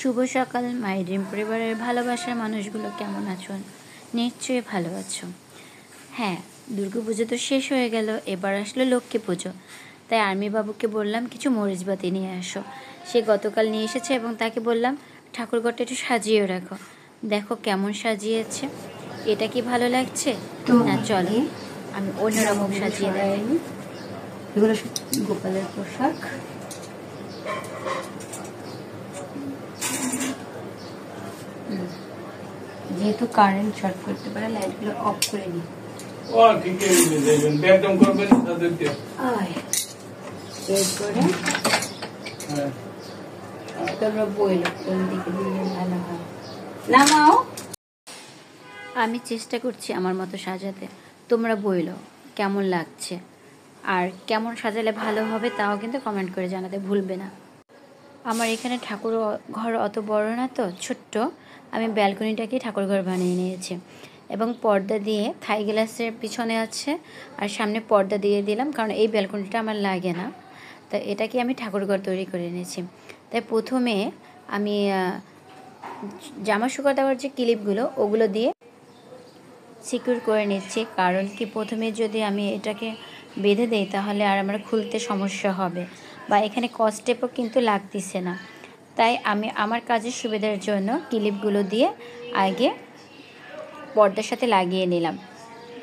শুভ সকাল my dream পরিবারের ভালোবাসার মানুষগুলো কেমন আছো? নিশ্চয়ই ভালো আছো। হ্যাঁ, দুর্গাপুজো তো শেষ হয়ে গেল, এবার আসলো লক্ষ্মী পুজো। তাই আর্মি বাবুকে বললাম কিছু মরিচবাতি নিয়ে আসো। সে গতকাল নিয়ে এসেছে এবং তাকে বললাম ঠাকুরঘরটা একটু সাজিয়ে রাখো। দেখো কেমন সাজিয়েছে, এটা কি ভালো লাগছে না? চলো আমি অন্যরকম সাজিয়ে দেখাই। এগুলো গোপালের পোশাক। যেহেতু কারেন্ট শর্ট করতে পারে, লাইটগুলো অফ করে দিই। এরপরে তোমরা বইলো কোন দিকে দিলে ভালো হয়। নামাও। আমি চেষ্টা করছি আমার মতো সাজাতে, তোমরা বইলো কেমন লাগছে আর কেমন সাজালে ভালো হবে তাও কিন্তু কমেন্ট করে জানাতে ভুলবে না। আমার এখানে ঠাকুর ঘর অত বড় না, তো ছোট্ট। আমি ব্যালকনিটাকে ঠাকুর ঘর বানিয়ে নিয়েছি এবং পর্দা দিয়ে থাই গ্লাসের পিছনে আছে আর সামনে পর্দা দিয়ে দিলাম, কারণ এই ব্যালকনিটা আমার লাগে না। তো এটাকে আমি ঠাকুর ঘর তৈরি করে নিয়েছি। তাই প্রথমে আমি জামা শুকা দেওয়ার যে ক্লিপগুলো ওগুলো দিয়ে সিকিউর করে নিচ্ছি, কারণ কি প্রথমে যদি আমি এটাকে বেঁধে দেই তাহলে আর আমার খুলতে সমস্যা হবে, বা এখানে কস্টেপও কিন্তু লাগতেছে না। তাই আমি আমার কাজের সুবিধার জন্য ক্লিপগুলো দিয়ে আগে পর্দার সাথে লাগিয়ে নিলাম।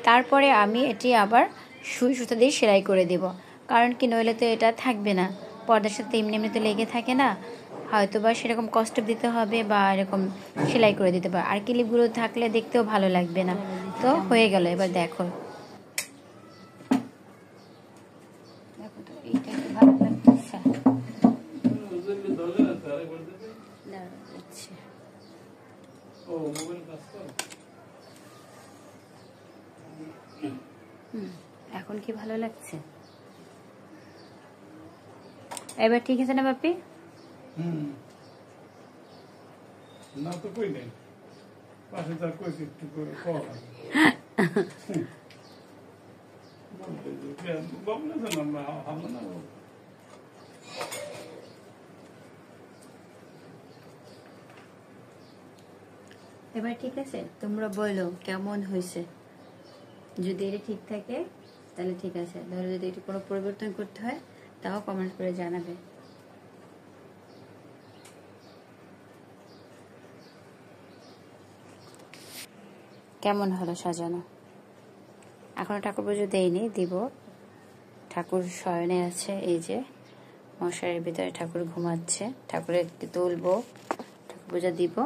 তারপরে আমি এটি আবার সুই সুতা দিয়ে সেলাই করে দেব, কারণ কি নইলে তো এটা থাকবে না, পর্দার সাথে এমনি এমনি তো লেগে থাকে না। হয়তো বা সেরকম কষ্ট দিতে হবে বা এরকম সেলাই করে দিতে পারে, আর ক্লিপগুলো থাকলে দেখতেও ভালো লাগবে না। তো হয়ে গেল, এবার দেখো তো এইটা কি ভালো লাগতেছে? এখন কি ভালো লাগছে? এবার ঠিক আছে না বাপি? না তো কই নেই, পাশে তার কইছি একটু করে কম এবার ঠিক আছে? তোমরা বলো কেমন হয়েছে। যদি এটা ঠিক থাকে তাহলে ঠিক আছে, তাহলে যদি এটা কোনো পরিবর্তন করতে হয় তাও কমেন্ট করে জানাবে। কেমন হলো সাজানো? এখনো ঠাকুর পুজো দেয়নি, দিব। ঠাকুর শয়নে আছে, এই যে মশারির ভিতরে ঠাকুর ঘুমাচ্ছে। ঠাকুরের একটু তুলবো, ঠাকুর পূজা দিব।